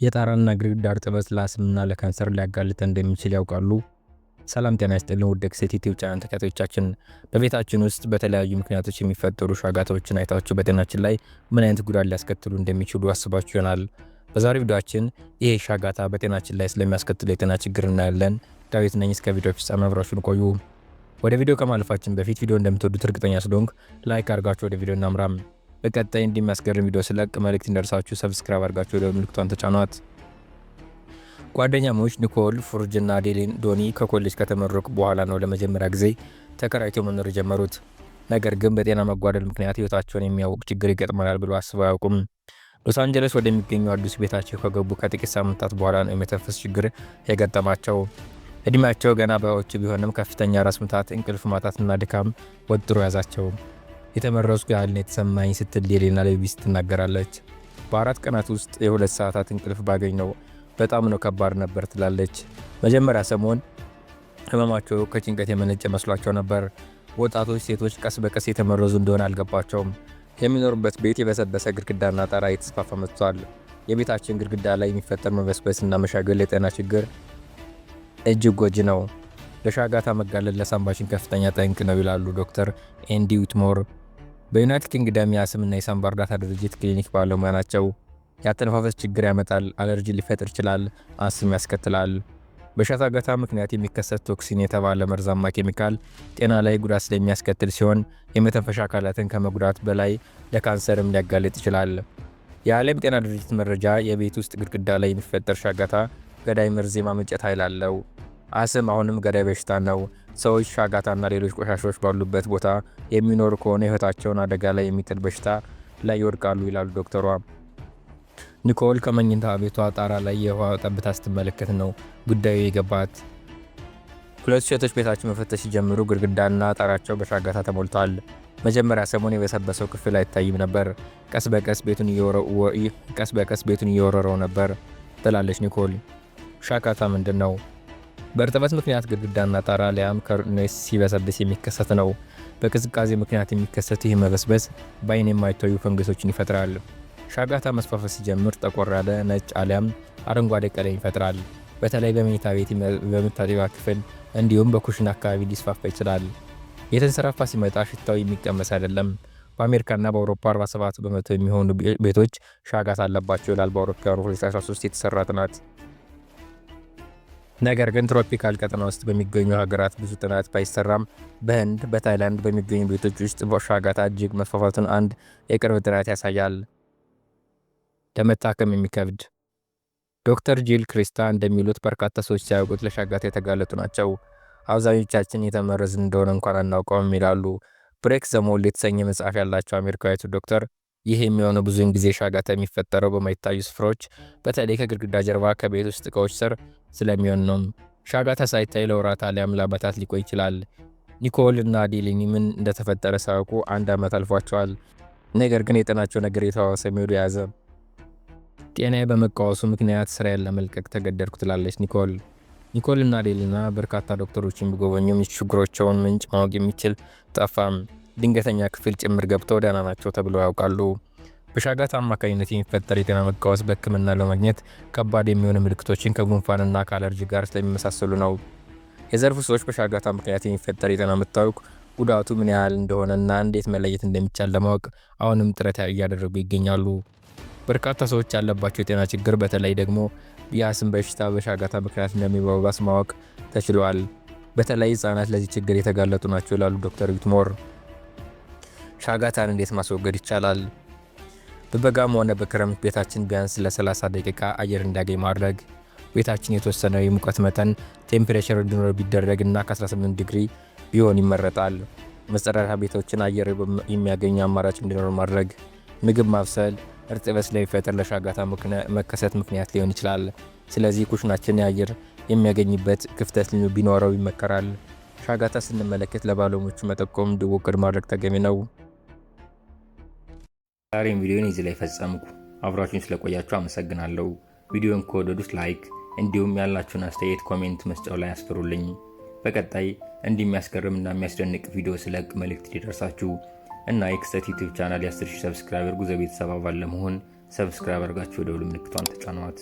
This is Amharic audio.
የጣራና ግድግዳ እርጥበት ለአስምና ለካንሰር ሊያጋልጥ እንደሚችል ያውቃሉ? ሰላም ጤና ይስጥልን ውድ የክሴት ዩቲዩብ ቻናል ተከታታዮቻችን፣ በቤታችን ውስጥ በተለያዩ ምክንያቶች የሚፈጠሩ ሻጋታዎችን አይታችሁ በጤናችን ላይ ምን አይነት ጉዳት ሊያስከትሉ እንደሚችሉ አስባችሁ ይሆናል። በዛሬው ቪዲዮአችን ይሄ ሻጋታ በጤናችን ላይ ስለሚያስከትለው የጤና ችግር እናያለን። ዳዊት ነኝ። እስከ ቪዲዮ ፍጻሜ አብራችሁን ቆዩ። ወደ ቪዲዮ ከማለፋችን በፊት ቪዲዮ እንደምትወዱት እርግጠኛ ስለሆንኩ ላይክ አድርጋችሁ ወደ ቪዲዮ እናምራም። በቀጣይ እንደሚያስገርም ቪዲዮ ስለቅ መልእክት እንደርሳችሁ ሰብስክራይብ አድርጋችሁ ወደ ምልክቷን ተጫኗት። ጓደኛሞች ኒኮል ፉርጅ እና ዶኒ ከኮሌጅ ከተመረቁ በኋላ ነው ለመጀመሪያ ጊዜ ተከራይተው መኖር የጀመሩት። ነገር ግን በጤና መጓደል ምክንያት ህይወታቸውን የሚያውቅ ችግር ይገጥመናል ብሎ አስበው አያውቁም። ሎስ አንጀለስ ወደሚገኘው አዲስ ቤታቸው ከገቡ ከጥቂት ሳምንታት በኋላ ነው የመተንፈስ ችግር የገጠማቸው። እድሜያቸው ገና በዎች ቢሆንም ከፍተኛ ራስ ምታት፣ እንቅልፍ ማጣትና ድካም ወጥሮ ያዛቸው። የተመረዝኩ ያህል ነው የተሰማኝ ስትል ዴሊና ሌቪስ ትናገራለች። በ4 ቀናት ውስጥ የ2 ሰዓታት እንቅልፍ ባገኝ ነው በጣም ነው ከባድ ነበር ትላለች። መጀመሪያ ሰሞን ህመማቸው ከጭንቀት የመነጨ መስሏቸው ነበር። ወጣቶች ሴቶች ቀስ በቀስ የተመረዙ እንደሆነ አልገባቸውም። የሚኖሩበት ቤት የበሰበሰ ግድግዳና ጣራ እየተስፋፋ መጥቷል። የቤታችን ግድግዳ ላይ የሚፈጠር መበስበስና መሻገል የጤና ችግር እጅግ ጎጂ ነው። ለሻጋታ መጋለጥ ለሳምባችን ከፍተኛ ጠንቅ ነው ይላሉ ዶክተር ኤንዲ ዊትሞር። በዩናይትድ ኪንግደም የአስምና የሳምባ እርዳታ ድርጅት ክሊኒክ ባለሙያ ናቸው። የአተነፋፈስ ችግር ያመጣል፣ አለርጂ ሊፈጥር ይችላል፣ አስም ያስከትላል። በሻጋታ ምክንያት የሚከሰት ቶክሲን የተባለ መርዛማ ኬሚካል ጤና ላይ ጉዳት ስለሚያስከትል ሲሆን የመተንፈሻ አካላትን ከመጉዳት በላይ ለካንሰርም ሊያጋልጥ ይችላል። የዓለም ጤና ድርጅት መረጃ የቤት ውስጥ ግድግዳ ላይ የሚፈጠር ሻጋታ ገዳይ መርዝ የማመንጨት ኃይል አለው። አስም አሁንም ገዳይ በሽታ ነው። ሰዎች ሻጋታና ሌሎች ቆሻሾች ባሉበት ቦታ የሚኖሩ ከሆነ ህይወታቸውን አደጋ ላይ የሚጥል በሽታ ላይ ይወድቃሉ ይላሉ ዶክተሯ። ኒኮል ከመኝታ ቤቷ ጣራ ላይ የውሃ ጠብታ ስትመለከት ነው ጉዳዩ የገባት። ሁለቱ ሴቶች ቤታቸው መፈተሽ ሲጀምሩ ግድግዳና ጣራቸው በሻጋታ ተሞልቷል። መጀመሪያ ሰሞን የበሰበሰው ክፍል አይታይም ነበር፣ ቀስ በቀስ ቤቱን እየወረረው ነበር ትላለች ኒኮል። ሻጋታ ምንድን ነው? በእርጥበት ምክንያት ግድግዳና ጣራ ሊያም ከርኔስ ሲበሰብስ የሚከሰት ነው። በቅዝቃዜ ምክንያት የሚከሰት ይህ መበስበስ በአይን የማይታዩ ፈንገሶችን ይፈጥራል። ሻጋታ መስፋፋት ሲጀምር ጠቆር ያለ ነጭ አሊያም አረንጓዴ ቀለም ይፈጥራል። በተለይ በመኝታ ቤት፣ በመታጠቢያ ክፍል እንዲሁም በኩሽና አካባቢ ሊስፋፋ ይችላል። የተንሰራፋ ሲመጣ ሽታው የሚቀመስ አይደለም። በአሜሪካና በአውሮፓ 47 በመቶ የሚሆኑ ቤቶች ሻጋታ አለባቸው ይላል በአውሮፓውያኑ 2013 የተሰራ ጥናት። ነገር ግን ትሮፒካል ቀጠና ውስጥ በሚገኙ ሀገራት ብዙ ጥናት ባይሰራም በህንድ፣ በታይላንድ በሚገኙ ቤቶች ውስጥ ሻጋታ እጅግ መስፋፋቱን አንድ የቅርብ ጥናት ያሳያል። ለመታከም የሚከብድ ዶክተር ጂል ክሪስታ እንደሚሉት በርካታ ሰዎች ሳያውቁት ለሻጋታ የተጋለጡ ናቸው። አብዛኞቻችን የተመረዝን እንደሆነ እንኳን አናውቀውም ይላሉ። ብሬክ ዘ ሞልድ የተሰኘ መጽሐፍ ያላቸው አሜሪካዊቱ ዶክተር ይህ የሚሆነው ብዙውን ጊዜ ሻጋታ የሚፈጠረው በማይታዩ ስፍራዎች፣ በተለይ ከግድግዳ ጀርባ ከቤት ውስጥ እቃዎች ስር ስለሚሆን ነው። ሻጋታ ሳይታይ ለወራት አሊያም ለዓመታት ሊቆይ ይችላል። ኒኮል እና ዴሊኒ ምን እንደተፈጠረ ሳያውቁ 1 ዓመት አልፏቸዋል። ነገር ግን የጤናቸው ነገር የተዋወሰ መሄዱ ያዘ። ጤናዬ በመቃወሱ ምክንያት ስራዬን ለመልቀቅ ተገደድኩ ትላለች ኒኮል እና ዴሊና በርካታ ዶክተሮችን ቢጎበኙም የችግሮቻቸውን ምንጭ ማወቅ የሚችል ጠፋም። ድንገተኛ ክፍል ጭምር ገብተው ደህና ናቸው ተብለው ያውቃሉ። በሻጋታ አማካኝነት የሚፈጠር የጤና መቃወስ በሕክምና ለማግኘት ከባድ የሚሆኑ ምልክቶችን ከጉንፋንና ከአለርጂ ጋር ስለሚመሳሰሉ ነው። የዘርፉ ሰዎች በሻጋታ ምክንያት የሚፈጠር የጤና መታወክ ጉዳቱ ምን ያህል እንደሆነና እንዴት መለየት እንደሚቻል ለማወቅ አሁንም ጥረት እያደረጉ ይገኛሉ። በርካታ ሰዎች ያለባቸው የጤና ችግር በተለይ ደግሞ የአስም በሽታ በሻጋታ ምክንያት እንደሚባባስ ማወቅ ተችሏል። በተለይ ህጻናት ለዚህ ችግር የተጋለጡ ናቸው ይላሉ ዶክተር ዊትሞር። ሻጋታን እንዴት ማስወገድ ይቻላል? በበጋም ሆነ በክረምት ቤታችን ቢያንስ ለ30 ደቂቃ አየር እንዲያገኝ ማድረግ። ቤታችን የተወሰነ የሙቀት መጠን ቴምፕሬቸር እንዲኖር ቢደረግ እና ከ18 ዲግሪ ቢሆን ይመረጣል። መጸዳጃ ቤቶችን አየር የሚያገኝ አማራጭ እንዲኖር ማድረግ። ምግብ ማብሰል እርጥበት ስለሚፈጠር ለሻጋታ መከሰት ምክንያት ሊሆን ይችላል። ስለዚህ ኩሽናችን የአየር የሚያገኝበት ክፍተት ቢኖረው ይመከራል። ሻጋታ ስንመለከት ለባለሙያዎቹ መጠቆም እንዲወገድ ማድረግ ተገቢ ነው። ዛሬም ቪዲዮን እዚህ ላይ ፈጸምኩ። አብራችሁን ስለቆያችሁ አመሰግናለሁ። ቪዲዮን ከወደዱት ላይክ፣ እንዲሁም ያላችሁን አስተያየት ኮሜንት መስጫው ላይ አስፍሩልኝ። በቀጣይ እንዲህ የሚያስገርምና የሚያስደንቅ ቪዲዮ ስለቅ መልእክት ሊደርሳችሁ እና የክስተት ዩቲዩብ ቻናል የ10,000 ሰብስክራይበር ጉዞ ቤተሰብ አባል ለመሆን ሰብስክራይብ አድርጋችሁ ደውል ምልክቷን ተጫኗት።